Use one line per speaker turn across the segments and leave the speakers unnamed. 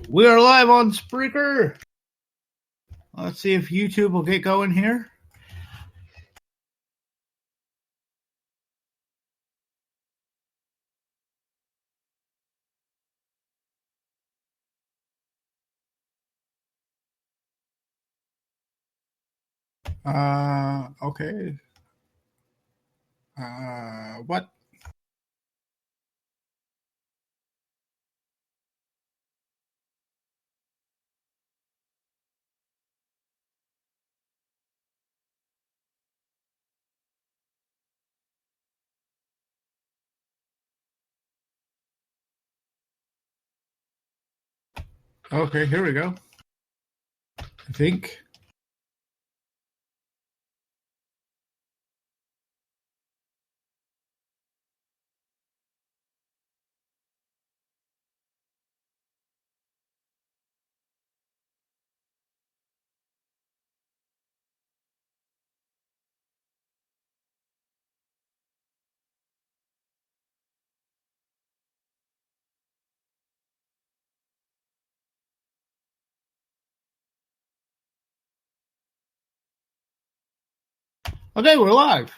We are live on Spreaker. Let's see if YouTube will get going here. Okay. What? Okay, here we go. I think. Okay, we're live.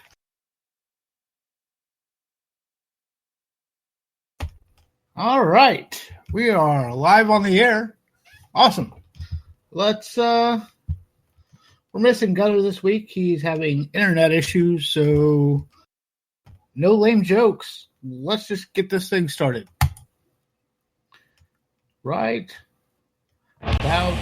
All right. We are live on the air. Awesome. Let's we're missing Gunner this week. He's having internet issues, so no lame jokes. Let's just get this thing started. Right about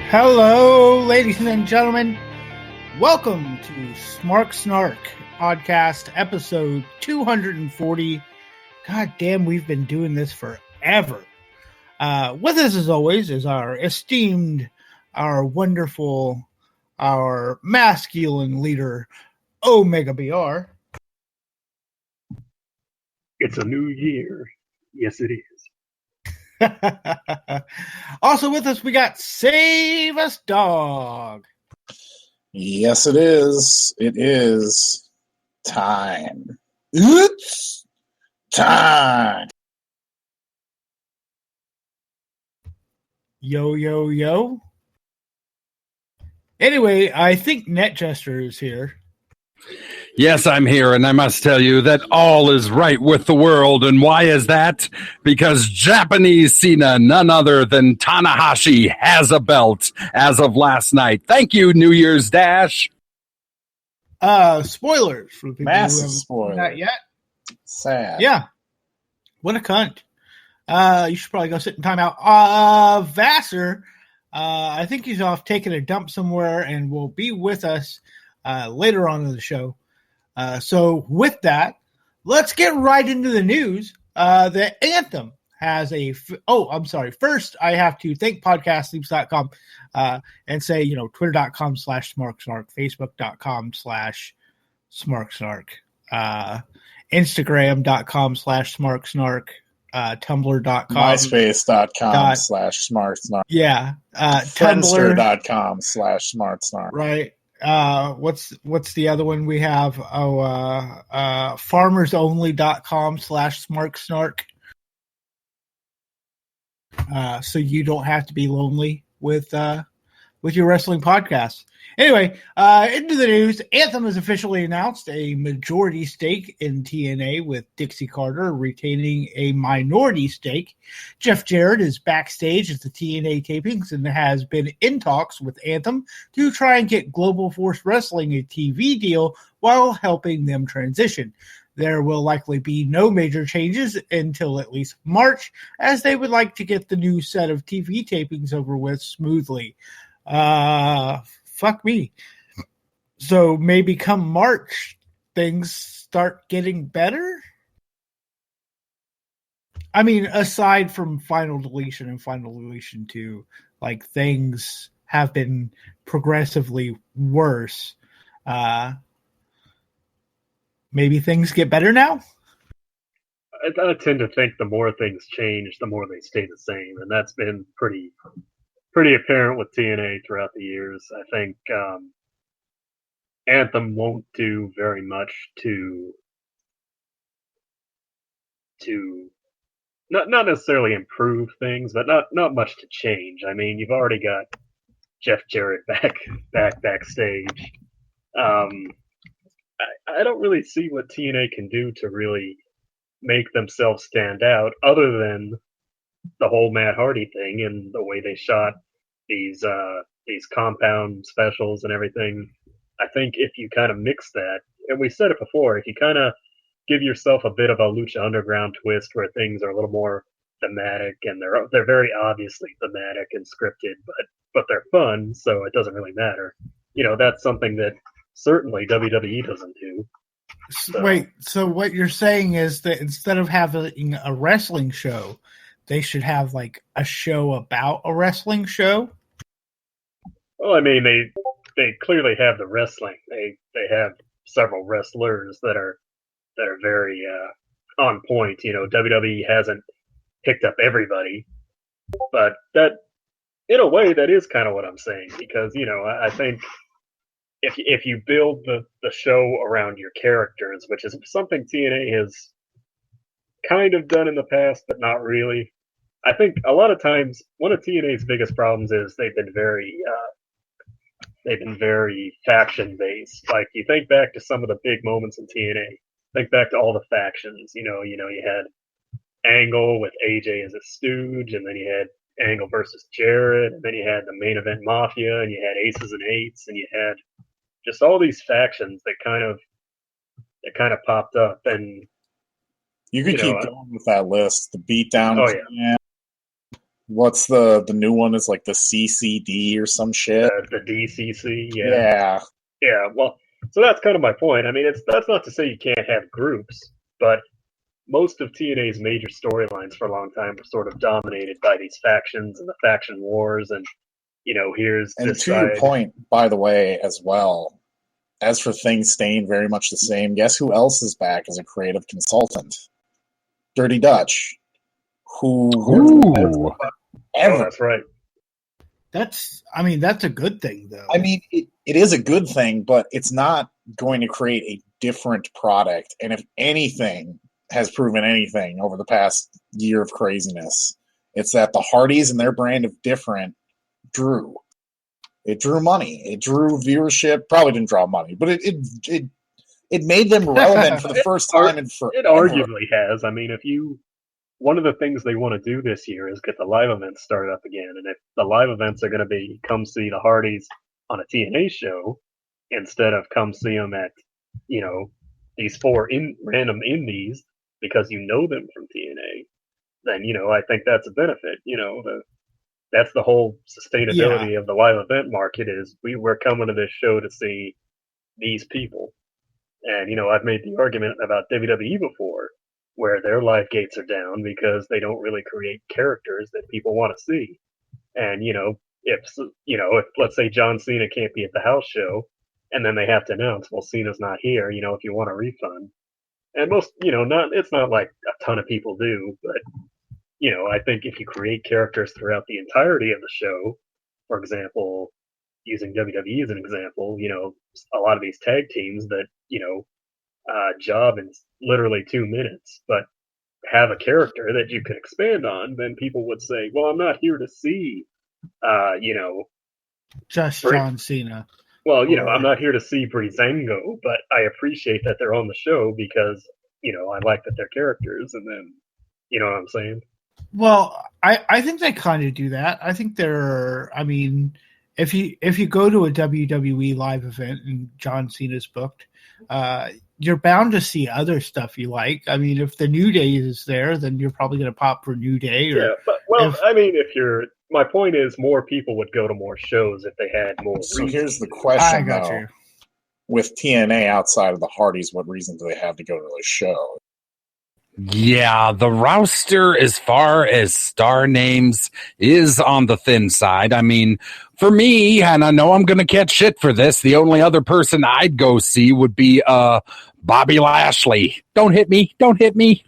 hello, ladies and gentlemen. Welcome to Smark Snark podcast episode 240. God damn, we've been doing this forever. With us, as always, is our esteemed, our wonderful, our masculine leader, Omega BR.
It's a new year. Yes, it is.
Also with us, we got Save Us Dog.
Yes, it is. It is time. It's time.
Yo, yo, yo. Anyway, I think NetJester is here.
Yes, I'm here, and I must tell you that all is right with the world. And why is that? Because Japanese Cena, none other than Tanahashi, has a belt as of last night. Thank you, New Year's Dash.
Spoilers for people
Massive
who haven't
spoilers.
seen that yet.
Sad.
Yeah. What a cunt. You should probably go sit in timeout. Vassar, I think he's off taking a dump somewhere and will be with us later on in the show. So with that, let's get right into the news. The Anthem has First, I have to thank podcastleaps.com and say, twitter.com/SmarkSnark, Facebook.com/SmarkSnark, Instagram.com/SmarkSnark, Tumblr.com,
MySpace.com/SmarkSnark.
Yeah.
Friendster.com/SmarkSnark.
Right. What's the other one we have? Farmersonly.com/SmarkSnark. So you don't have to be lonely with your wrestling podcast. Anyway, into the news. Anthem has officially announced a majority stake in TNA, with Dixie Carter retaining a minority stake. Jeff Jarrett is backstage at the TNA tapings and has been in talks with Anthem to try and get Global Force Wrestling a TV deal while helping them transition. There will likely be no major changes until at least March, as they would like to get the new set of TV tapings over with smoothly. Fuck me. So maybe come March, things start getting better? I mean, aside from Final Deletion and Final Deletion 2, like, things have been progressively worse. Maybe things get better now?
I tend to think the more things change, the more they stay the same, and that's been pretty apparent with TNA throughout the years. I think Anthem won't do very much to not necessarily improve things, but not much to change. I mean, you've already got Jeff Jarrett backstage. I don't really see what TNA can do to really make themselves stand out, other than the whole Matt Hardy thing and the way they shot these compound specials and everything. I think if you kind of mix that, and we said it before, if you kind of give yourself a bit of a Lucha Underground twist where things are a little more thematic, and they're very obviously thematic and scripted, but they're fun, so it doesn't really matter. That's something that certainly WWE doesn't do. So.
Wait, so what you're saying is that instead of having a wrestling show, they should have like a show about a wrestling show?
Well, I mean, they clearly have the wrestling. They have several wrestlers that are very on point. WWE hasn't picked up everybody, but that, in a way, that is kind of what I'm saying, because I think if you build the show around your characters, which is something TNA has kind of done in the past, but not really. I think a lot of times one of TNA's biggest problems is they've been very faction based. Like, you think back to some of the big moments in TNA. Think back to all the factions. You had Angle with AJ as a stooge, and then you had Angle versus Jarrett, and then you had the main event Mafia, and you had Aces and Eights, and you had just all these factions that kind of popped up. And
you could keep going with that list. The Beatdown.
Oh yeah.
What's the new one? Is like the CCD or some shit.
The DCC.
Yeah.
Yeah. Well, so that's kind of my point. I mean, that's not to say you can't have groups, but most of TNA's major storylines for a long time were sort of dominated by these factions and the faction wars, and here's
and
this
to
side.
Your point, by the way, as well, as for things staying very much the same, guess who else is back as a creative consultant? Dirty Dutch, who
Ooh.
ever.
Oh, that's right.
That's a good thing, though.
I mean, it is a good thing, but it's not going to create a different product. And if anything has proven anything over the past year of craziness, it's that the Hardys and their brand of different drew. It drew money. It drew viewership. Probably didn't draw money, but it made them relevant for the first time in forever.
It arguably has. I mean, one of the things they want to do this year is get the live events started up again. And if the live events are going to be come see the Hardys on a TNA show instead of come see them at, these four random indies because you know them from TNA, then, I think that's a benefit. That's the whole sustainability of the live event market is we're coming to this show to see these people. And, I've made the argument about WWE before, where their live gates are down because they don't really create characters that people want to see. And, if let's say John Cena can't be at the house show, and then they have to announce, well, Cena's not here, if you want a refund. And most, it's not like a ton of people do, but, I think if you create characters throughout the entirety of the show, for example, using WWE as an example, a lot of these tag teams that, job in literally 2 minutes, but have a character that you could expand on, then people would say, well, I'm not here to see,
just John Cena.
Well, I'm not here to see Breezango, but I appreciate that they're on the show because, I like that they're characters, and then, you know what I'm saying?
Well, I think they kind of do that. I think if you go to a WWE live event and John Cena's booked, you're bound to see other stuff you like. I mean, if the New Day is there, then you're probably going to pop for New Day.
My point is more people would go to more shows if they had more.
So here's the question, though. with TNA outside of the Hardys, what reason do they have to go to the show?
Yeah, the roster, as far as star names, is on the thin side. I mean, for me, and I know I'm going to catch shit for this, the only other person I'd go see would be Bobby Lashley. Don't hit me. Don't hit me.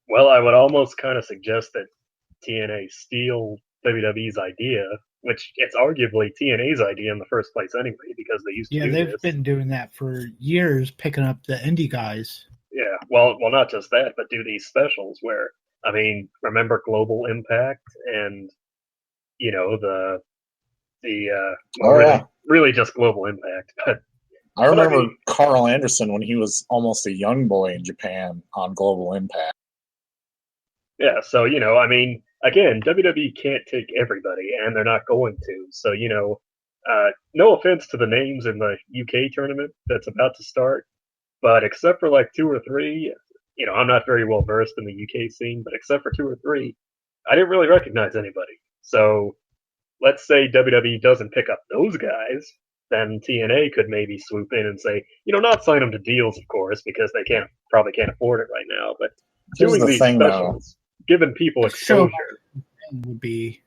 Well, I would almost kind of suggest that TNA steal WWE's idea, which it's arguably TNA's idea in the first place anyway, because they used to do
they've
this.
been doing that for years, picking up the indie guys.
Yeah, well, not just that, but do these specials where, I mean, remember Global Impact and, you know, really just Global Impact. But
I remember Carl Anderson when he was almost a young boy in Japan on Global Impact.
Yeah, so, you know, I mean, again, WWE can't take everybody, and they're not going to. So, you know, no offense to the names in the UK tournament that's about to start, but except for like 2 or 3, you know, I'm not very well versed in the UK scene, but except for 2 or 3, I didn't really recognize anybody. So let's say WWE doesn't pick up those guys, then TNA could maybe swoop in and say, you know, not sign them to deals, of course, because they probably can't afford it right now, but doing these specials, giving people exposure
would be,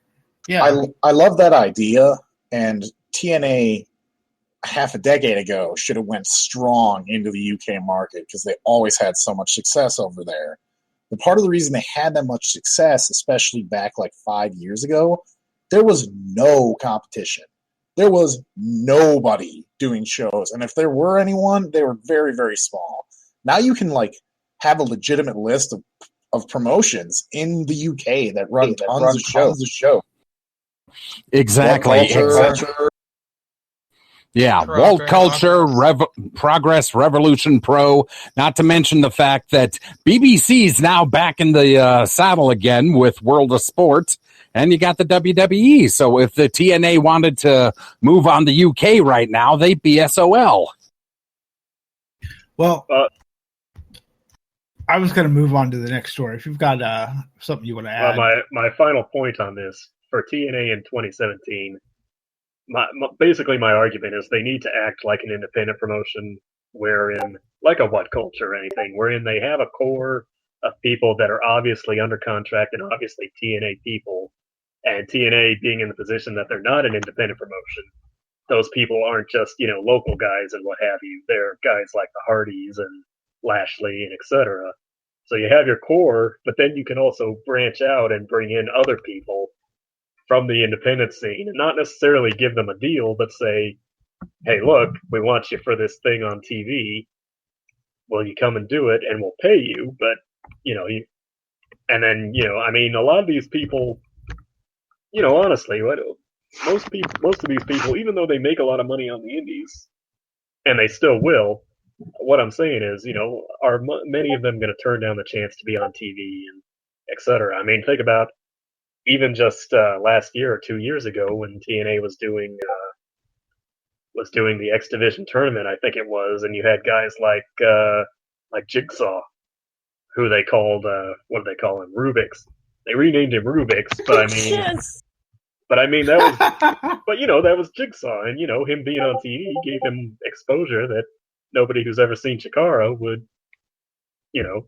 I love that idea, and TNA half a decade ago should have went strong into the UK market because they always had so much success over there. But part of the reason they had that much success, especially back like 5 years ago, there was no competition. There was nobody doing shows, and if there were anyone, they were very, very small. Now you can like have a legitimate list of promotions in the UK that run tons of shows.
Exactly. Yeah, World Culture, Progress, Revolution Pro, not to mention the fact that BBC's now back in the saddle again with World of Sport, and you got the WWE. So if the TNA wanted to move on the UK right now, they'd be SOL.
Well, I was going to move on to the next story. If you've got something you want to add.
My final point on this, for TNA in 2017, basically my argument is they need to act like an independent promotion wherein, like a What Culture or anything, wherein they have a core of people that are obviously under contract and obviously TNA people, and TNA being in the position that they're not an independent promotion, those people aren't just, you know, local guys and what have you. They're guys like the Hardys and Lashley and etc. So you have your core, but then you can also branch out and bring in other people from the independent scene and not necessarily give them a deal, but say, hey, look, we want you for this thing on TV. Will you come and do it? And we'll pay you. But, you know, and then, you know, I mean, a lot of these people, you know, honestly, most of these people, even though they make a lot of money on the indies, and they still will, what I'm saying is, you know, are many of them going to turn down the chance to be on TV and etc.? I mean, think about even just last year or 2 years ago when TNA was doing the X Division tournament, I think it was, and you had guys like Jigsaw, who they called what do they call him? Rubik's. They renamed him Rubik's, but I mean, that was, but you know, that was Jigsaw, and you know, him being on TV gave him exposure that nobody who's ever seen Chikara would, you know,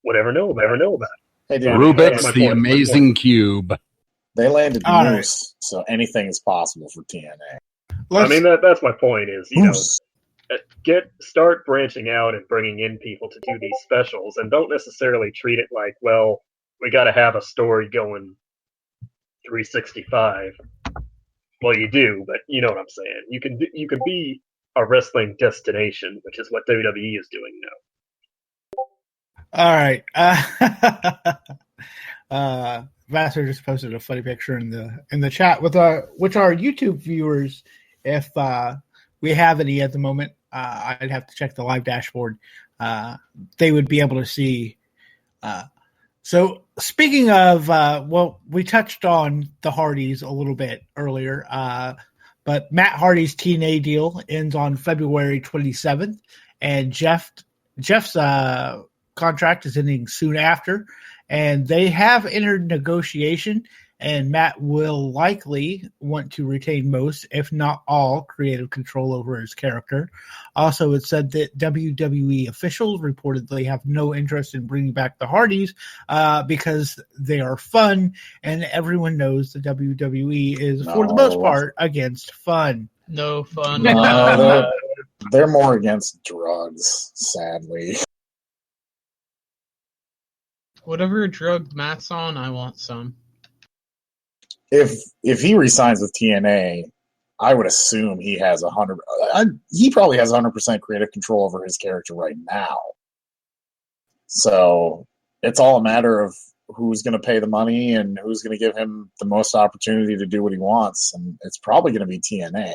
would ever know about.
Hey, dude,
Rubik's the Amazing Cube.
They landed Moose, so anything is possible for TNA.
I mean, that's my point is, you know, start branching out and bringing in people to do these specials, and don't necessarily treat it like, well, we got to have a story going 365. Well, you do, but you know what I'm saying. You can be a wrestling destination, which is what WWE is doing now.
All right. Vassar just posted a funny picture in the chat with which our YouTube viewers, if we have any at the moment, I'd have to check the live dashboard. They would be able to see. So speaking of, well, we touched on the Hardys a little bit earlier, but Matt Hardy's TNA deal ends on February 27th, and Jeff's contract is ending soon after, and they have entered negotiation and Matt will likely want to retain most, if not all, creative control over his character. Also, it said that WWE officials reportedly have no interest in bringing back the Hardys because they are fun, and everyone knows the WWE is, for the most part, against fun.
No fun.
No, they're more against drugs, sadly.
Whatever drug Matt's on, I want some.
If he resigns with TNA, I would assume he has 100. He probably has 100% creative control over his character right now. So it's all a matter of who's going to pay the money and who's going to give him the most opportunity to do what he wants, and it's probably going to be TNA.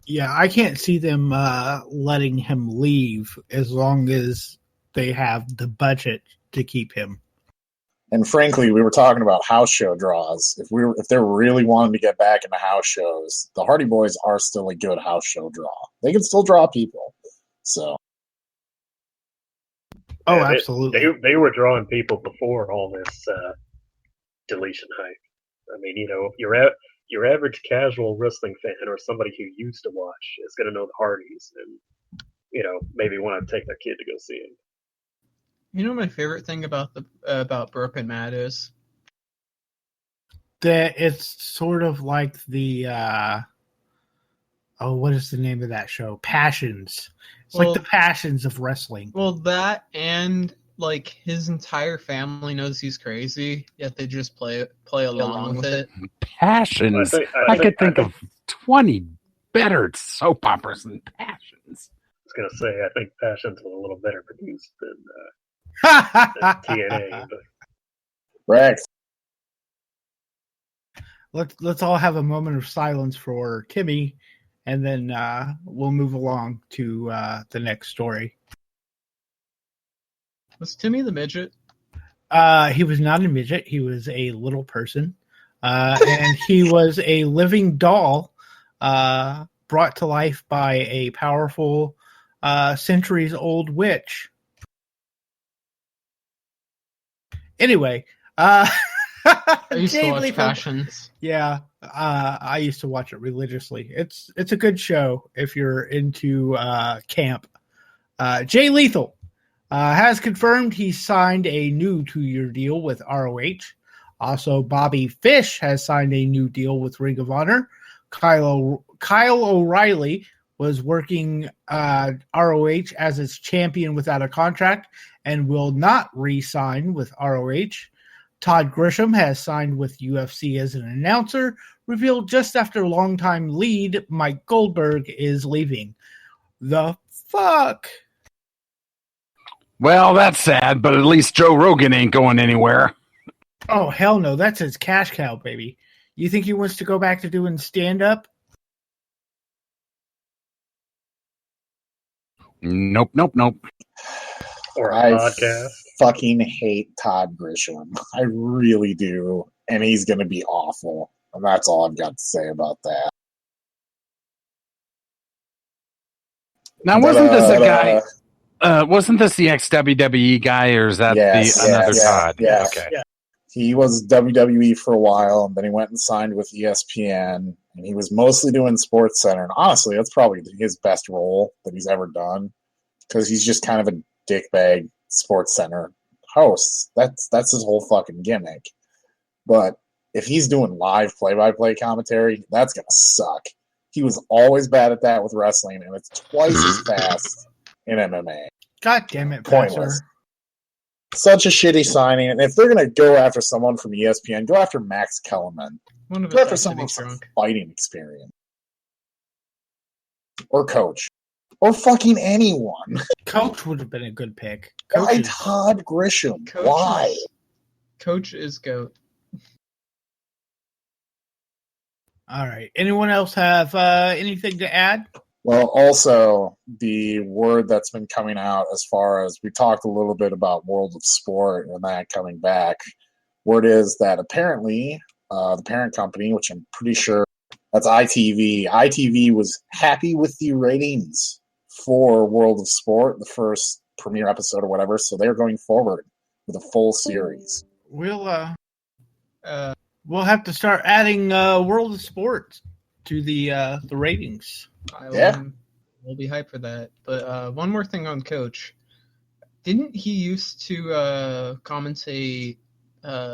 Yeah, I can't see them letting him leave as long as they have the budget to keep him.
And frankly, we were talking about house show draws. If they're really wanting to get back into house shows, the Hardy Boys are still a good house show draw. They can still draw people. So,
Absolutely.
They were drawing people before all this deletion hype. I mean, your average casual wrestling fan or somebody who used to watch is going to know the Hardys and maybe want to take their kid to go see him.
You know, my favorite thing about Broken Matt is
that it's sort of like the what is the name of that show? Passions. It's like the Passions of wrestling.
Well, that and like his entire family knows he's crazy, yet they just play along with it.
Passions. I could think of 20 better soap operas than Passions.
I was going to say, I think Passions was a little better produced than TNA. But.
Rex.
Let's all have a moment of silence for Timmy, and then we'll move along to the next story.
Was Timmy the midget?
He was not a midget. He was a little person, and he was a living doll brought to life by a powerful, centuries-old witch. Anyway,
I used to watch Passions.
Yeah, I used to watch it religiously. It's a good show if you're into camp. Jay Lethal has confirmed he signed a new 2-year deal with ROH. Also, Bobby Fish has signed a new deal with Ring of Honor. Kyle O'Reilly was working ROH as its champion without a contract and will not re-sign with ROH. Todd Grisham has signed with UFC as an announcer, revealed just after longtime lead Mike Goldberg is leaving. The fuck?
Well, that's sad, but at least Joe Rogan ain't going anywhere.
Oh, hell no. That's his cash cow, baby. You think he wants to go back to doing stand-up?
Nope.
Or a
I
podcast.
Fucking hate Todd Grisham. I really do. And he's going to be awful. And that's all I've got to say about that.
Now, wasn't this a guy? Wasn't this the ex-WWE guy, or is that another Todd?
Yes.
Okay.
Yeah. He was WWE for a while, and then he went and signed with ESPN, and he was mostly doing Sports Center. And honestly, that's probably his best role that he's ever done, because he's just kind of a dickbag Sports Center host. That's his whole fucking gimmick. But if he's doing live play-by-play commentary, that's gonna suck. He was always bad at that with wrestling, and it's twice as fast in MMA.
God damn it,
Pointless.
Passer.
Such a shitty signing. And if they're going to go after someone from ESPN, go after Max Kellerman. Go after someone with some fighting experience. Or Coach. Or fucking anyone.
Coach would have been a good pick.
Why Todd Grisham? Why?
Coach is GOAT.
All right. Anyone else have anything to add?
Well, also, the word that's been coming out as far as we talked a little bit about World of Sport and that coming back, word is that apparently the parent company, which I'm pretty sure that's ITV was happy with the ratings for World of Sport, the first premiere episode or whatever, so they're going forward with a full series.
We'll we'll have to start adding World of Sports to the ratings.
We'll be hyped for that. But one more thing on Coach. Didn't he used to commentate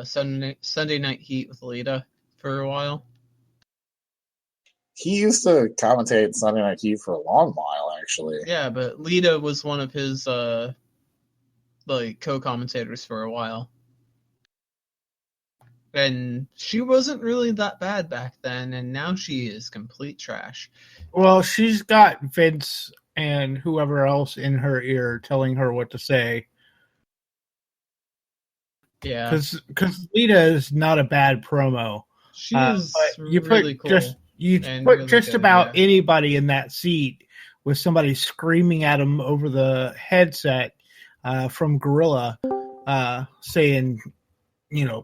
Sunday Night Heat with Lita for a while?
He used to commentate Sunday Night Heat for a long while, actually.
Yeah, but Lita was one of his co-commentators for a while. And she wasn't really that bad back then, and now she is complete trash.
Well, she's got Vince and whoever else in her ear telling her what to say.
Yeah.
Because Lita is not a bad promo.
She is
you
really
put
cool.
You
and
put
really
just
good,
about
yeah.
anybody in that seat with somebody screaming at them over the headset from Gorilla saying,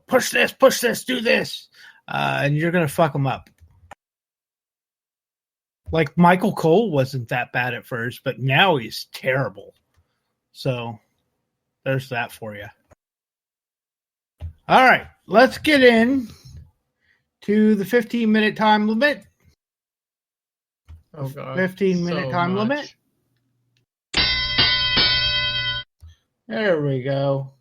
push this, do this, and you're going to fuck them up. Like Michael Cole wasn't that bad at first, but now he's terrible. So there's that for you. All right, let's get in to the 15-minute time limit.
Oh, God.
15-minute time limit. There we go.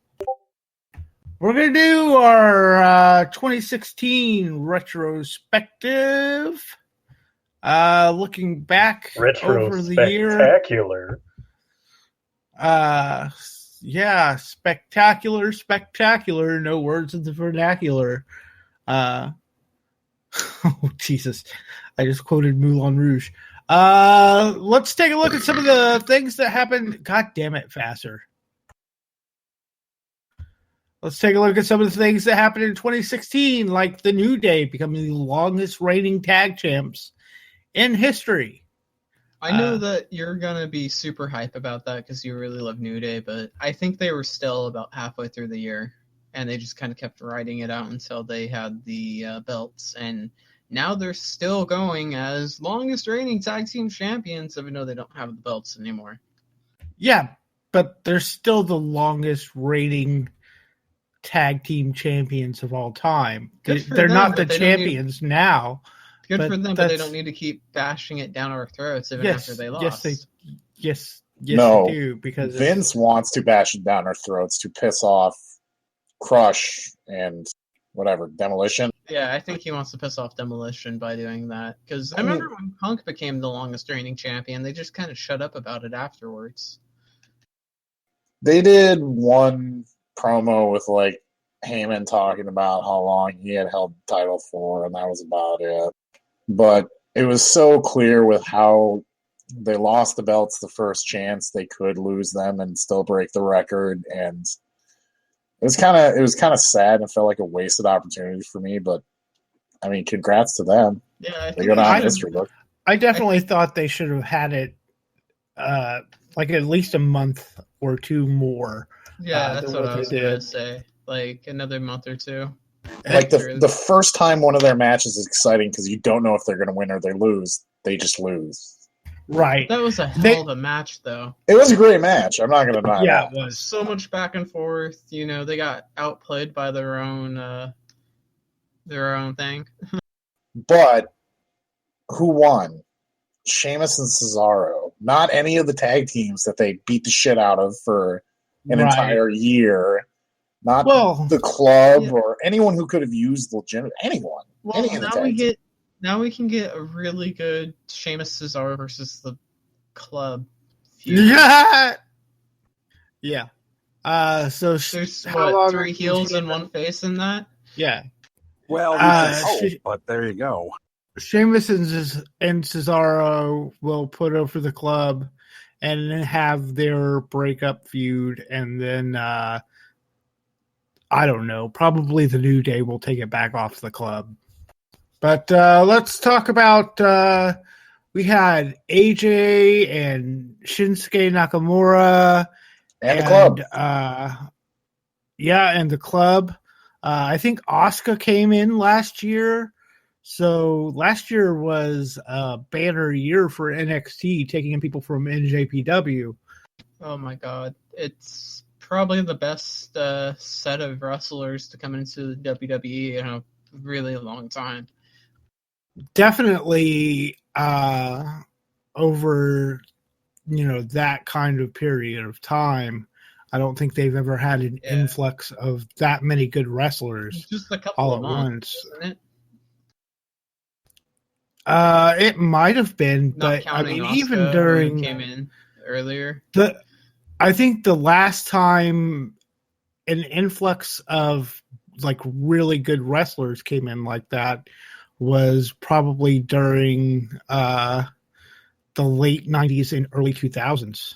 We're going to do our 2016 retrospective. Looking back over the year.
Retrospectacular.
Yeah, spectacular. No words in the vernacular. Oh, Jesus. I just quoted Moulin Rouge. Let's take a look at some of the things that happened. God damn it, Faster. Let's take a look at some of the things that happened in 2016, like the New Day becoming the longest reigning tag champs in history.
I know that you're going to be super hype about that because you really love New Day, but I think they were still about halfway through the year, and they just kind of kept riding it out until they had the belts, and now they're still going as longest reigning tag team champions, even though they don't have the belts anymore.
Yeah, but they're still the longest reigning tag team champions of all time. They're not the champions now.
Good for them, but they don't need to keep bashing it down our throats even after they lost.
Yes,
No,
they do. Because
Vince wants to bash it down our throats to piss off Crush and whatever, Demolition.
Yeah, I think he wants to piss off Demolition by doing that. Because I remember when Punk became the longest reigning champion, they just kind of shut up about it afterwards.
They did one promo with like Heyman talking about how long he had held the title for, and that was about it. But it was so clear with how they lost the belts the first chance they could lose them and still break the record, and it was kind of sad and felt like a wasted opportunity for me. But I mean, congrats to them.
Yeah,
they go down in history book.
I definitely thought they should have had it like at least a month or two more.
Yeah, that's what I was going to say. Like another month or two.
Like the first time one of their matches is exciting because you don't know if they're going to win or they lose. They just lose.
Right.
That was a hell of a match, though.
It was a great match. I'm not going to deny
Yeah,
that.
it was.
So much back and forth. You know, they got outplayed by their own thing.
But who won? Sheamus and Cesaro. Not any of the tag teams that they beat the shit out of for an entire year. Not the club or anyone who could have used legitimate anyone.
Well, now we can get a really good Sheamus Cesaro versus the club feud.
Yeah. Yeah. So
there's what, 3 heels and 1 face in that?
Yeah.
Well, but there you go.
Sheamus and Cesaro will put over the club and then have their breakup feud, and then I don't know, probably the New Day will take it back off the club. But let's talk about we had AJ and Shinsuke Nakamura
and the club.
And the club. I think Asuka came in last year. So last year was a banner year for NXT, taking in people from NJPW.
Oh my God. It's probably the best set of wrestlers to come into the WWE in a really long time.
Definitely over that kind of period of time, I don't think they've ever had an influx of that many good wrestlers
Just a couple
all
of
at
months,
once.
isn't it?
It might have been,
Not
but I
counting
mean,
Asuka,
even
who
during
came in earlier.
I think the last time an influx of like really good wrestlers came in like that was probably during the late 90s and early 2000s.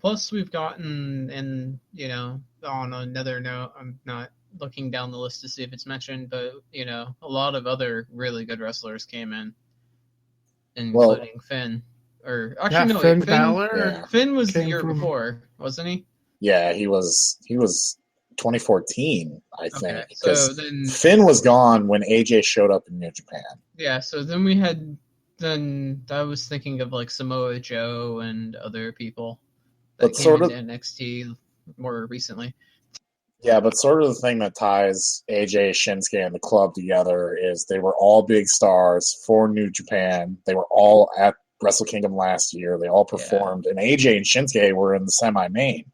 Plus, we've gotten, and on another note, I'm not looking down the list to see if it's mentioned, but a lot of other really good wrestlers came in, including Finn. Or actually, no,
Finn
wait,
Balor.
Finn was the year before, wasn't he?
Yeah, he was 2014, I think.
Okay, so then
Finn was gone when AJ showed up in New Japan.
Yeah, so then we had. Then I was thinking of like Samoa Joe and other people that came into NXT more recently.
Yeah, but sort of the thing that ties AJ, Shinsuke, and the club together is they were all big stars for New Japan. They were all at Wrestle Kingdom last year. They all performed, and AJ and Shinsuke were in the semi-main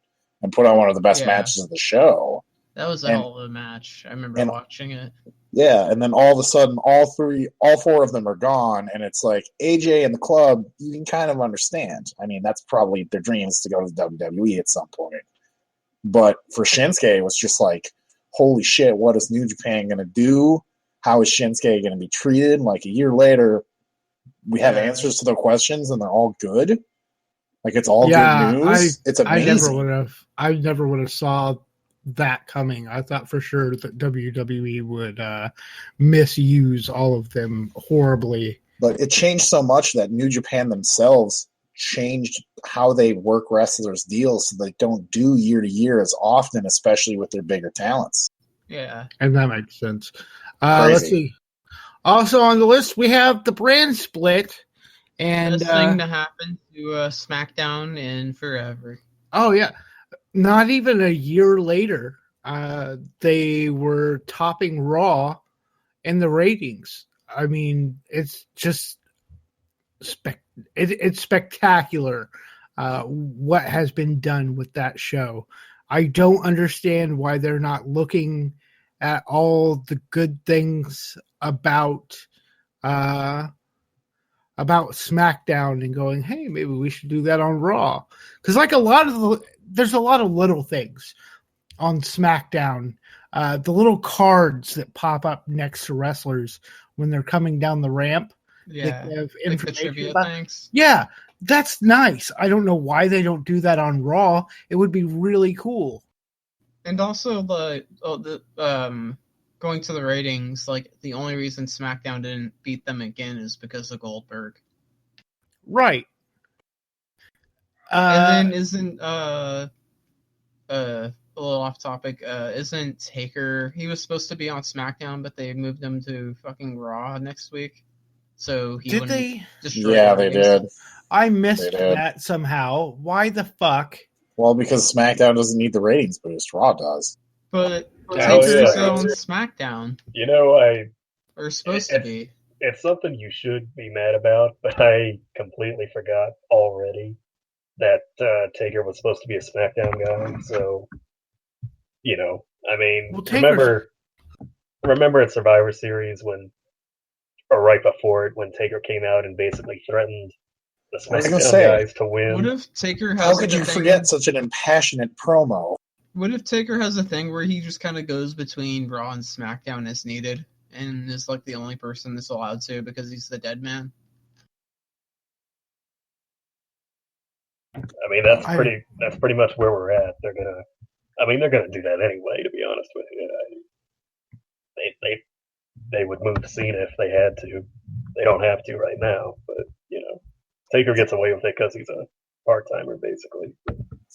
and put on one of the best matches of the show.
That was a hell of a match. I remember watching it.
Yeah, and then all of a sudden, all four of them are gone, and it's like AJ and the club. You can kind of understand. I mean, that's probably their dreams to go to the WWE at some point. But for Shinsuke, it was just like, holy shit, what is New Japan going to do? How is Shinsuke going to be treated? Like a year later, we have answers to their questions, and they're all good. Like it's all good news. It's amazing.
I never would have saw that coming. I thought for sure that WWE would misuse all of them horribly.
But it changed so much that New Japan themselves changed how they work wrestlers' deals so they don't do year to year as often, especially with their bigger talents.
Yeah.
And that makes sense. Let's see. Also on the list, we have the brand split. And
best thing to happen to SmackDown in forever.
Oh, yeah. Not even a year later, they were topping Raw in the ratings. I mean, it's just it's spectacular what has been done with that show. I don't understand why they're not looking at all the good things about SmackDown and going, hey, maybe we should do that on Raw. Because like there's a lot of little things on SmackDown. The little cards that pop up next to wrestlers when they're coming down the ramp.
Yeah,
have
like the trivia things.
Yeah, that's nice. I don't know why they don't do that on Raw. It would be really cool.
And also going to the ratings, like the only reason SmackDown didn't beat them again is because of Goldberg.
Right.
And then isn't a little off topic, isn't Taker, he was supposed to be on SmackDown, but they moved him to fucking Raw next week. So he
did they?
Destroy
yeah, they did.
I missed that somehow. Why the fuck?
Well, because SmackDown doesn't need the ratings boost. Raw does.
But Taker's on SmackDown.
Or
supposed to be.
It's something you should be mad about, but I completely forgot already that Taker was supposed to be a SmackDown guy. So, I mean, remember in Survivor Series or right before it, when Taker came out and basically threatened the SmackDown guys to win.
What if Taker has
How could you forget such an impassionate promo?
What if Taker has a thing where he just kind of goes between Raw and SmackDown as needed, and is like the only person that's allowed to because he's the dead man?
I mean, that's pretty much where we're at. They're gonna do that anyway. To be honest with you, they would move Cena if they had to. They don't have to right now, but Taker gets away with it because he's a part-timer, basically.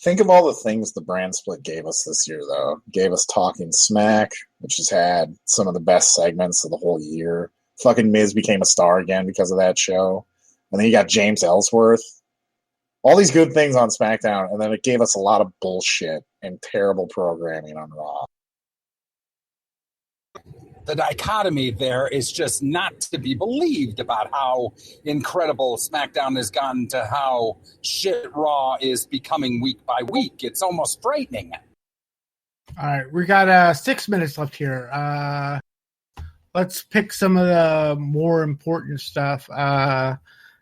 Think of all the things the brand split gave us this year, though. Gave us Talking Smack, which has had some of the best segments of the whole year. Fucking Miz became a star again because of that show. And then you got James Ellsworth. All these good things on SmackDown, and then it gave us a lot of bullshit and terrible programming on Raw.
the dichotomy there is just not to be believed about how incredible SmackDown has gotten to how shit Raw is becoming week by week. It's almost frightening.
All right, we got 6 minutes left here. Let's pick some of the more important stuff.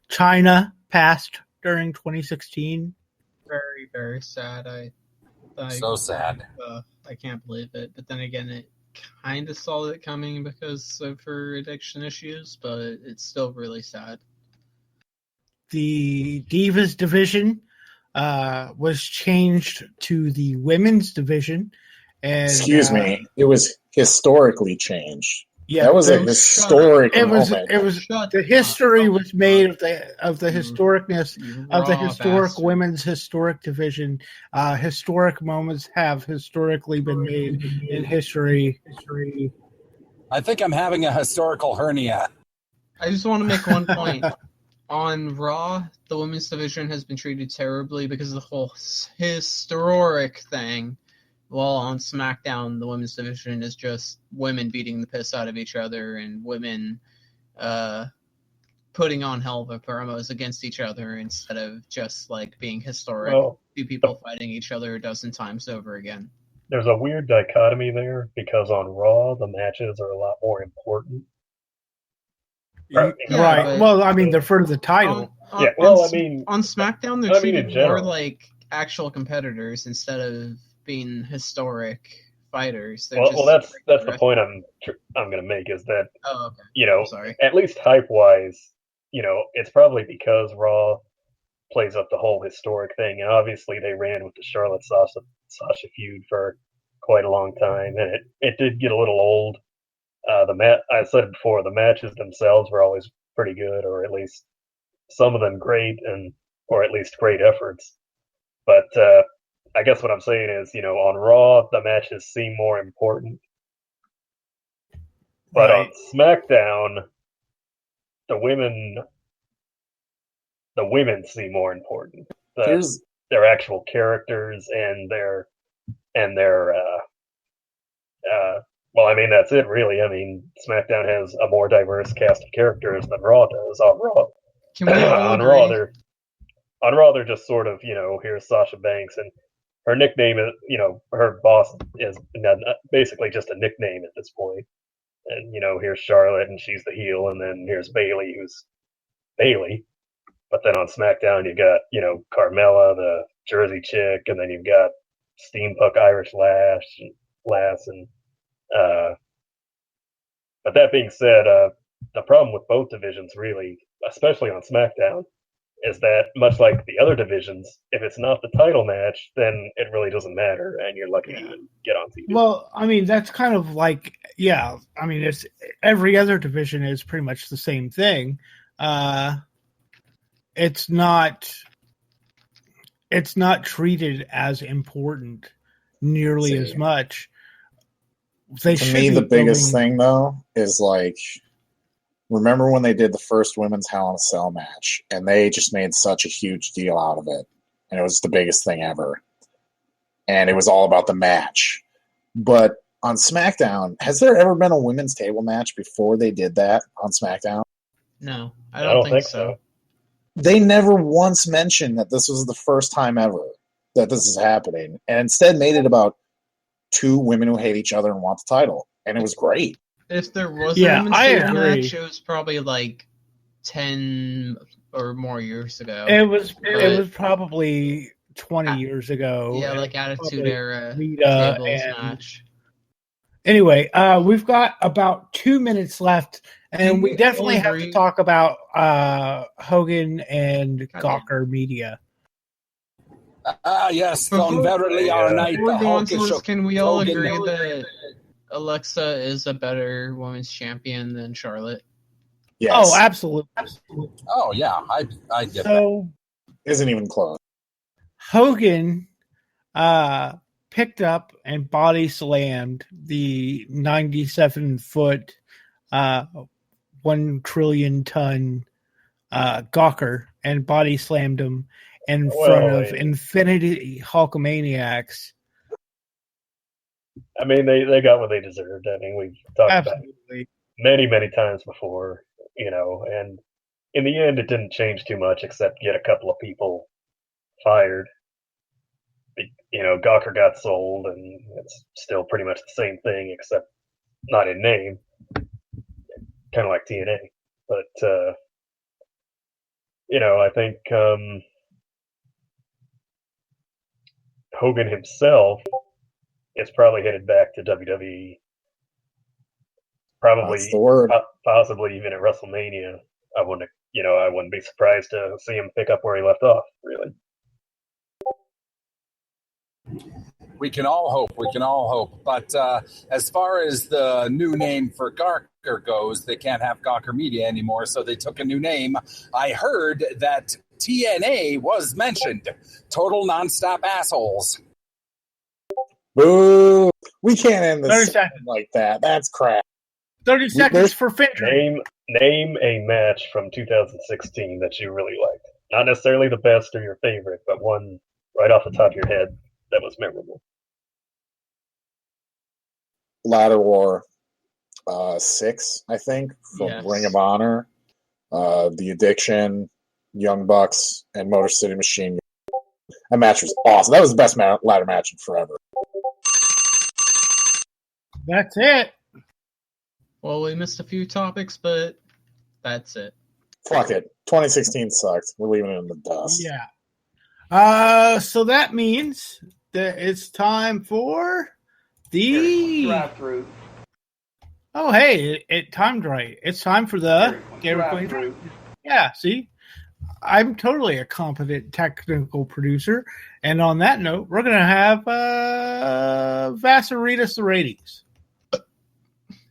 China passed during 2016.
Very, very sad.
So sad.
I can't believe it. But then again, it kind of saw it coming because of her addiction issues, but it's still really sad.
The Divas division was changed to the women's division. And,
Excuse me, it was historically changed.
Yeah,
that was a historic moment.
It was the history was made of the historicness of the historic
bastard.
women's historic division. Historic moments have historically been made in history.
I think I'm having a historical hernia.
I just want to make one point. On Raw, the women's division has been treated terribly because of the whole historic thing. While on SmackDown, the women's division is just women beating the piss out of each other and women putting on hell of a promos against each other instead of just like being historic.
Well,
Two people fighting each other a dozen times over again.
There's a weird dichotomy there because on Raw, the matches are a lot more important.
Right.
but-
Well, I mean, they're for the title.
On SmackDown, they're treated more like actual competitors instead of being historic fighters.
Well, that's the point I'm going to make is that
Oh, okay. Sorry.
at least hype wise, it's probably because Raw plays up the whole historic thing, and obviously they ran with the Charlotte Sasha feud for quite a long time, and it did get a little old. I said it before, the matches themselves were always pretty good, or at least some of them great, or at least great efforts. But I guess what I'm saying is, on Raw, the matches seem more important. But on SmackDown, the women seem more important. Their actual characters and their well, I mean, that's it, really. I mean, SmackDown has a more diverse cast of characters than Raw does. On Raw,
Can we all
on
agree?
Raw, they're just sort of, here's Sasha Banks, and her nickname is, her boss is basically just a nickname at this point. And, here's Charlotte, and she's the heel, and then here's Bayley, who's Bayley. But then on SmackDown, you've got, Carmella, the Jersey chick, and then you've got Steampunk Irish Lass, and but that being said, the problem with both divisions, really, especially on SmackDown, is that much like the other divisions, if it's not the title match, then it really doesn't matter, and you're lucky to even get on TV.
Well, I mean, that's kind of like, I mean, it's every other division is pretty much the same thing. It's not treated as important nearly as much.
To me, the biggest thing, though, is like, remember when they did the first women's Hell in a Cell match, and they just made such a huge deal out of it, and it was the biggest thing ever, and it was all about the match. But on SmackDown, has there ever been a women's table match before they did that on SmackDown?
No, I don't think so.
They never once mentioned that this was the first time ever that this is happening, and instead made it about two women who hate each other and want the title, and it was great.
If there was a women's table match, it was probably like 10 or more years ago.
It was probably 20 years ago.
Yeah, like Attitude Era
Rita
tables match.
Anyway, we've got about 2 minutes left, and we definitely have to talk about Hogan and Gawker Media.
Yes, from verily our night.
Can we all agree that Alexa is a better women's champion than Charlotte?
Yes.
Oh, absolutely.
Oh, yeah, I get
that.
Isn't even close.
Hogan picked up and body slammed the 97-foot, 1 trillion ton Gawker and body slammed him in front of Infinity Hulkamaniacs.
I mean, they got what they deserved. I mean, we've talked about it
Absolutely.
many times before, and in the end, it didn't change too much except get a couple of people fired. Gawker got sold, and it's still pretty much the same thing except not in name, kind of like TNA. But I think Hogan himself is probably headed back to WWE.
That's the
Probably,
word.
possibly even at WrestleMania. I wouldn't be surprised to see him pick up where he left off. Really.
We can all hope. We can all hope. But as far as the new name for Gawker goes, they can't have Gawker Media anymore, so they took a new name. I heard that TNA was mentioned. Total nonstop assholes.
Boo! We can't end
30
this
seconds.
like that. That's crap.
30 seconds for Fendry.
Name a match from 2016 that you really liked. Not necessarily the best or your favorite, but one right off the top of your head that was memorable.
Ladder War 6, I think, from
Yes.
Ring of Honor, The Addiction, Young Bucks, and Motor City Machine Gun. That match was awesome. That was the best ladder match in forever.
That's it.
Well, we missed a few topics, but that's it.
Fuck it. 2016 sucked. We're leaving it in the dust.
Yeah. So that means that it's time for the
drive-through.
Oh, hey, it timed right. It's time for the
Drive-through.
Yeah, see? I'm totally a competent technical producer. And on that note, we're going to have Vassar read us the ratings.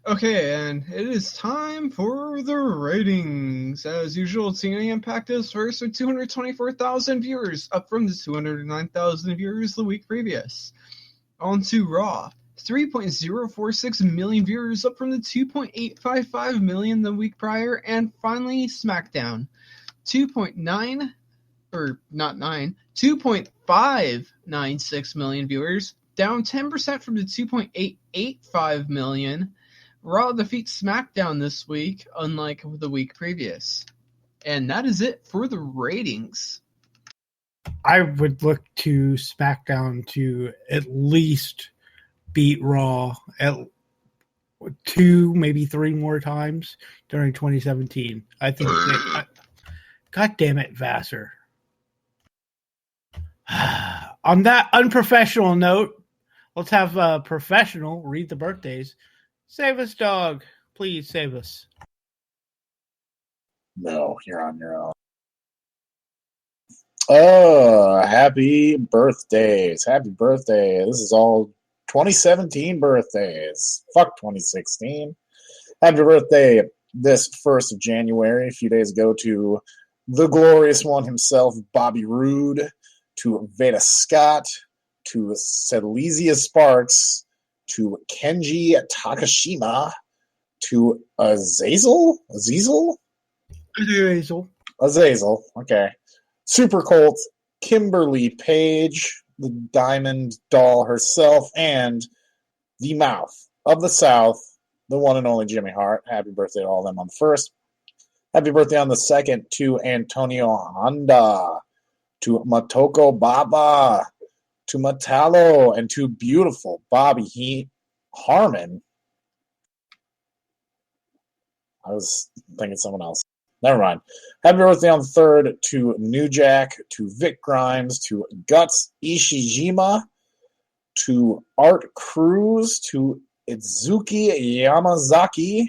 Okay, and it is time for the ratings. As usual, TNA Impact is first with 224,000 viewers, up from the 209,000 viewers the week previous. On to Raw, 3.046 million viewers, up from the 2.855 million the week prior. And finally, SmackDown, 2.596 million viewers, down 10% from the 2.885 million. Raw defeats SmackDown this week, unlike the week previous. And that is it for the ratings.
I would look to SmackDown to at least beat Raw at 2, maybe 3 more times during 2017. I think God damn it, Vassar. On that unprofessional note, let's have a professional read the birthdays. Save us, dog. Please save us.
No, you're on your own. Oh, happy birthdays. Happy birthday. This is all 2017 birthdays. Fuck 2016. Happy birthday this 1st of January, a few days ago, to the glorious one himself, Bobby Roode, to Veda Scott, to Silesia Sparks, to Kenji Takashima, to Azazel, okay. Super Colt, Kimberly Page, the Diamond Doll herself, and the Mouth of the South, the one and only Jimmy Hart. Happy birthday to all of them on the 1st. Happy birthday on the 2nd to Antonio Honda, to Matoko Baba, to Matalo, and to beautiful Bobby Harmon. I was thinking someone else. Never mind. Happy birthday on the 3rd to New Jack, to Vic Grimes, to Guts Ishijima, to Art Cruz, to Itsuki Yamazaki,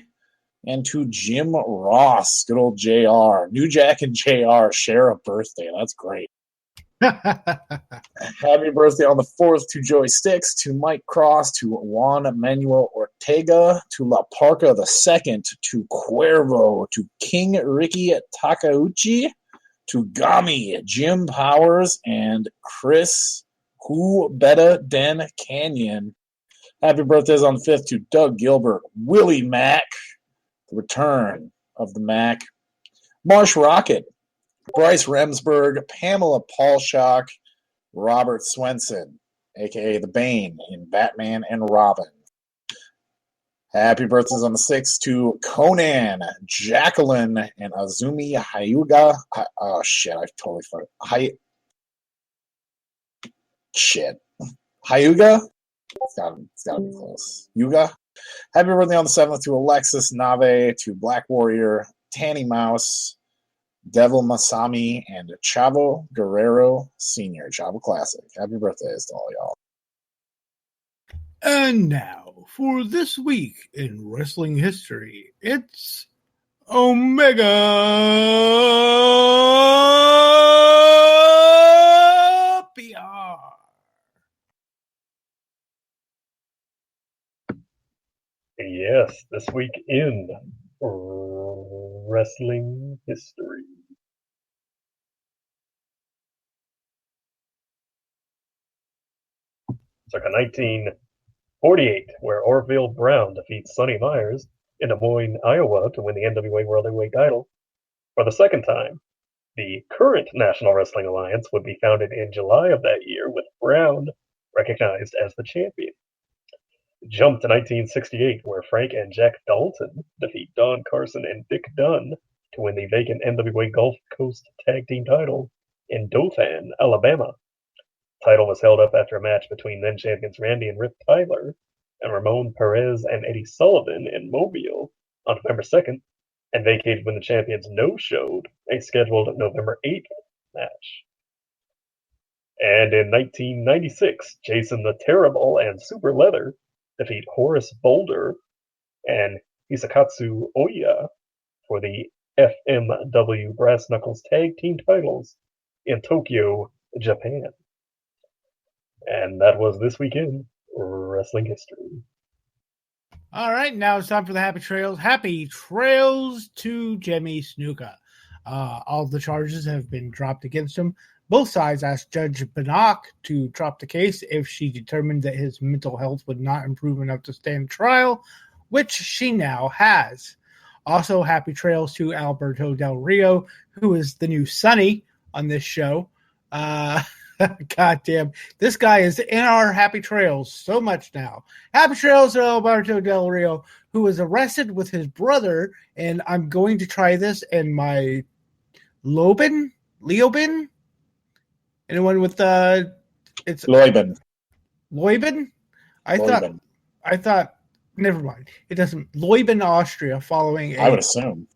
and to Jim Ross. Good old JR. New Jack and JR share a birthday. That's great. Happy birthday on the 4th to Joey Sticks, to Mike Cross, to Juan Manuel Ortega, to La Parca II, to Cuervo, to King Ricky Takauchi, to Gami, Jim Powers, and Chris Who Betta Den Canyon. Happy birthdays on the 5th to Doug Gilbert, Willie Mack, the return of the Mac, Marsh Rocket, Bryce Remsburg, Pamela Paulshock, Robert Swenson, a.k.a. the Bane in Batman and Robin. Happy birthdays on the 6th to Conan, Jacqueline, and Azumi Hyuga. Oh, shit, I've totally fucked. Hyuga? It's gotta be close. Yuga? Happy birthday on the 7th to Alexis Nave, to Black Warrior, Tanny Mouse, Devil Masami, and Chavo Guerrero Sr. Chavo Classic. Happy birthdays to all y'all.
And now, for this week in wrestling history, it's Omega PR.
Yes, this week in wrestling history. Circa 1948, where Orville Brown defeats Sonny Myers in Des Moines, Iowa to win the NWA World Heavyweight title. For the second time, the current National Wrestling Alliance would be founded in July of that year, with Brown recognized as the champion. Jump to 1968, where Frank and Jack Dalton defeat Don Carson and Dick Dunn to win the vacant NWA Gulf Coast Tag Team title in Dothan, Alabama. The title was held up after a match between then champions Randy and Rip Tyler and Ramon Perez and Eddie Sullivan in Mobile on November 2nd, and vacated when the champions no-showed a scheduled November 8th match. And in 1996, Jason the Terrible and Super Leather defeat Horace Boulder and Hisakatsu Oya for the FMW Brass Knuckles Tag Team titles in Tokyo, Japan. And that was this weekend wrestling history.
All right, now it's time for the Happy Trails. Happy Trails to Jimmy Snuka. All the charges have been dropped against him. Both sides asked Judge Bannock to drop the case if she determined that his mental health would not improve enough to stand trial, which she now has. Also, happy trails to Alberto Del Rio, who is the new Sonny on this show. Goddamn, this guy is in our happy trails so much now. Happy trails to Alberto Del Rio, who was arrested with his brother, and I'm going to try this in my Leobin? Anyone with it's
Leubin.
I thought never mind. It doesn't. Leubin, Austria, following
I would assume.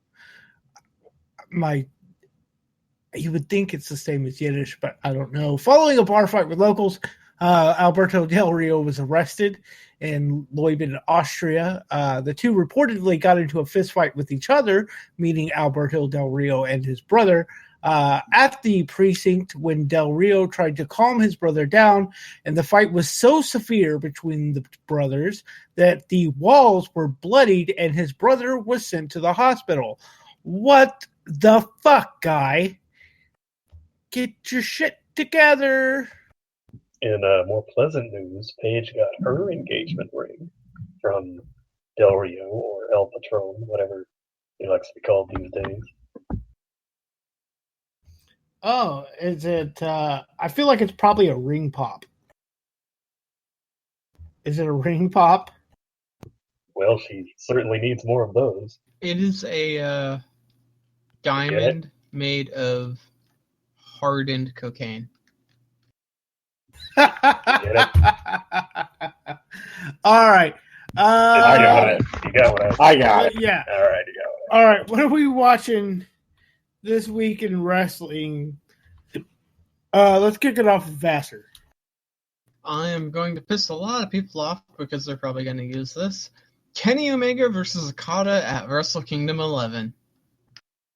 You would think it's the same as Yiddish, but I don't know. Following a bar fight with locals, Alberto Del Rio was arrested in Leubin, Austria. The two reportedly got into a fist fight with each other, meaning Alberto Del Rio and his brother, at the precinct when Del Rio tried to calm his brother down, and the fight was so severe between the brothers that the walls were bloodied and his brother was sent to the hospital. What the fuck, guy? Get your shit together.
In more pleasant news, Paige got her engagement ring from Del Rio, or El Patron, whatever he likes to be called these days.
Oh, is it? I feel like it's probably a ring pop. Is it a ring pop?
Well, she certainly needs more of those.
It is a diamond made of hardened cocaine.
All right.
I got it.
You got what
I got it.
Yeah.
All right, you got it.
All right. What are we watching this week in wrestling? Let's kick it off with Vassar.
I am going to piss a lot of people off because they're probably going to use this. Kenny Omega versus Okada at Wrestle Kingdom 11.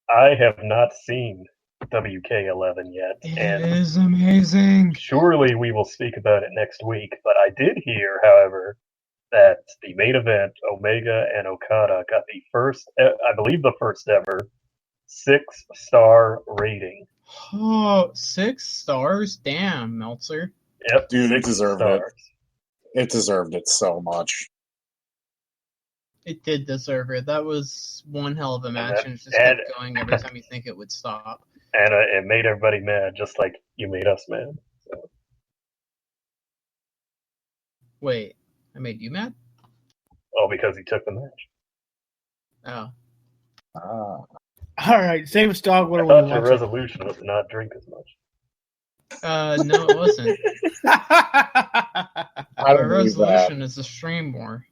I have not seen WK11 yet.
It is amazing.
Surely we will speak about it next week, but I did hear, however, that the main event, Omega and Okada, got the first, I believe the first ever, 6-star rating.
Oh, 6 stars? Damn, Meltzer.
Yep.
Dude, it deserved it.
Stars.
It deserved it so much.
It did deserve it. That was one hell of a match, and it just
and-
kept going every time you think it would stop.
And it made everybody mad, just like you made us mad. So.
Wait, I made you mad?
Oh, because he took the match.
Oh.
Ah.
All right, Famous Dog, what
I
are we
thought your
watching?
resolution was to not drink as much.
No, it wasn't.
I
My
don't believe that.
resolution is to stream more.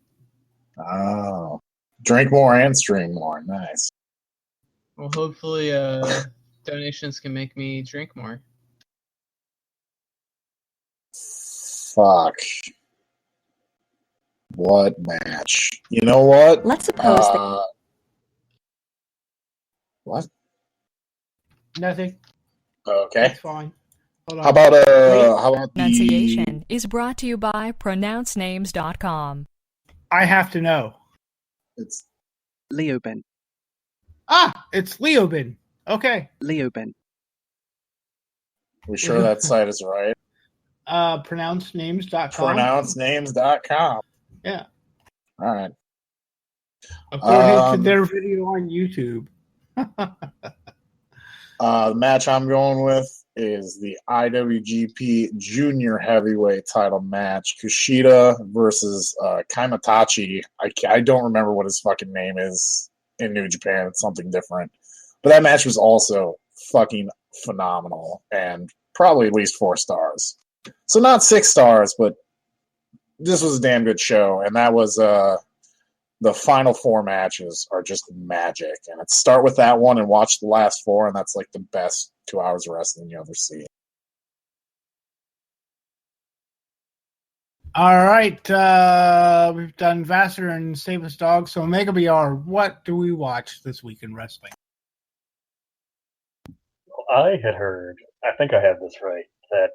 Oh. Drink more and stream more. Nice.
Well, hopefully, donations can make me drink more.
Fuck. What match? You know what?
Let's suppose that
What?
Nothing.
Okay.
That's fine. Hold on.
How about the
pronunciation is brought to you by pronouncenames.com.
I have to know.
It's
Leoben.
It's Leoben. Okay.
Leoben.
we sure that site is right?
Pronouncenames.com.
Pronouncenames.com.
Yeah.
All right.
According to their video on YouTube.
The match I'm going with is the IWGP Junior Heavyweight title match. Kushida versus Kaimatachi. I don't remember what his fucking name is in New Japan. It's something different. But that match was also fucking phenomenal and probably at least 4 stars. So not 6 stars, but this was a damn good show. And that was the final 4 matches are just magic. And it's start with that one and watch the last 4, and that's like the best 2 hours of wrestling you ever see.
All right. We've done Vassar and Safest Dog. So Omega BR, what do we watch this week in wrestling?
I had heard, I think I had this right, that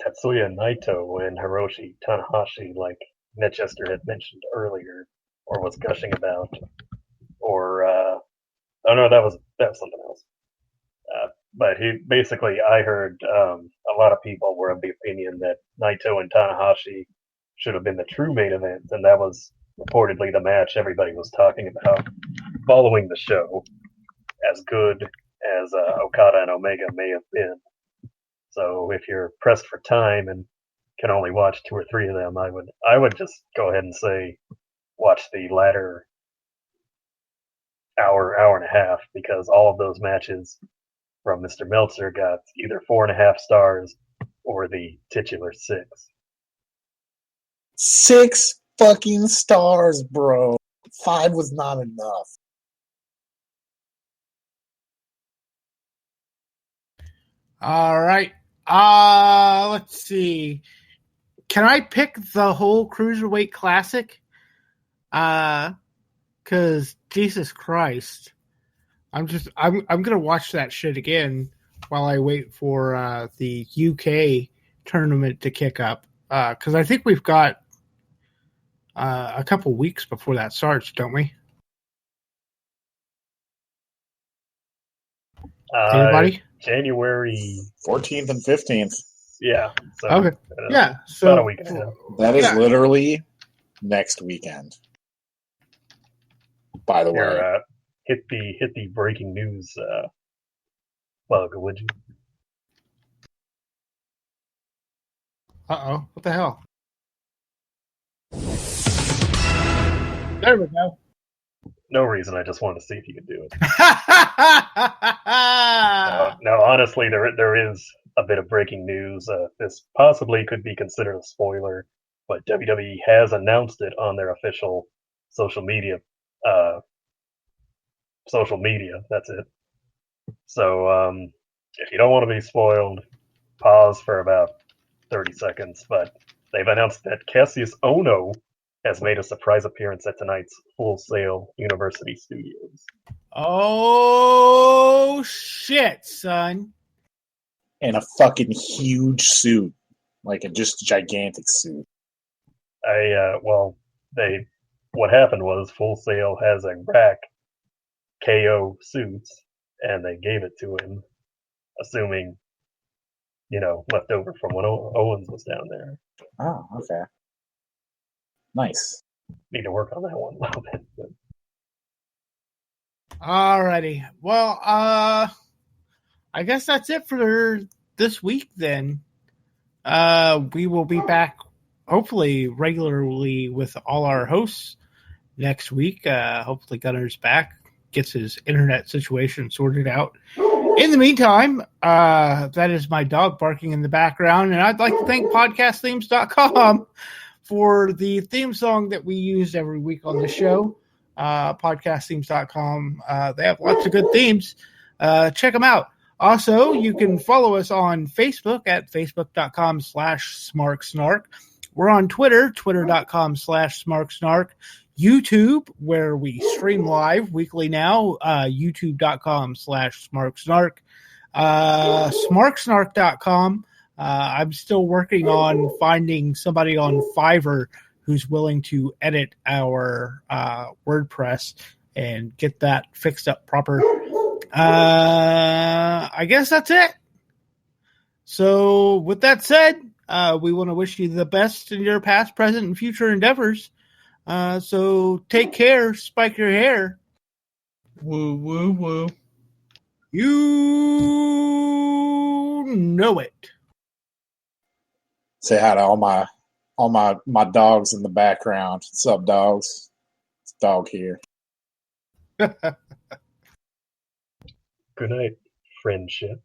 Tetsuya Naito and Hiroshi Tanahashi, like Netchester had mentioned earlier, or was gushing about, or oh no, that was something else. But I heard a lot of people were of the opinion that Naito and Tanahashi should have been the true main event, and that was reportedly the match everybody was talking about following the show, as good as Okada and Omega may have been. So if you're pressed for time and can only watch 2 or 3 of them, I would just go ahead and say watch the latter hour and a half, because all of those matches from Mr. Meltzer got either 4.5 stars or the titular 6.
6 fucking stars, bro. 5 was not enough.
All right. Let's see. Can I pick the whole Cruiserweight Classic? Because Jesus Christ, I'm gonna watch that shit again while I wait for the UK tournament to kick up. Because I think we've got a couple weeks before that starts, don't we? Anybody?
January
14th and 15th.
Yeah. So,
Okay. Yeah. So
about a week and a half.
That is literally next weekend. By the way.
Here, hit the breaking news plug, would you?
Uh-oh. What the hell? There we go.
No reason. I just wanted to see if you could do it. No, honestly, there is a bit of breaking news. This possibly could be considered a spoiler, but WWE has announced it on their official social media. That's it. So if you don't want to be spoiled, pause for about 30 seconds. But they've announced that Cassius Ohno has made a surprise appearance at tonight's Full Sail University Studios.
Oh, shit, son.
In a fucking huge suit. Like a just gigantic suit.
What happened was Full Sail has a rack KO suits, and they gave it to him, assuming, left over from when Owens was down there.
Oh, okay. Nice.
Need to work on that one a little bit. But.
Alrighty. Well, I guess that's it for this week then. We will be back, hopefully, regularly with all our hosts next week. Hopefully, Gunner's back, gets his internet situation sorted out. In the meantime, that is my dog barking in the background, and I'd like to thank podcastthemes.com for the theme song that we use every week on the show. Podcastthemes.com. They have lots of good themes. Check them out. Also, you can follow us on Facebook at facebook.com/Smark Snark. We're on Twitter, twitter.com/Smark Snark. YouTube, where we stream live weekly now, youtube.com/Smark Snark. Smarksnark.com. I'm still working on finding somebody on Fiverr who's willing to edit our WordPress and get that fixed up proper. I guess that's it. So with that said, we want to wish you the best in your past, present, and future endeavors. So take care, spike your hair.
Woo, woo, woo.
You know it.
Say hi to all my dogs in the background. What's up, dogs? It's Dog here.
Good night, friendship.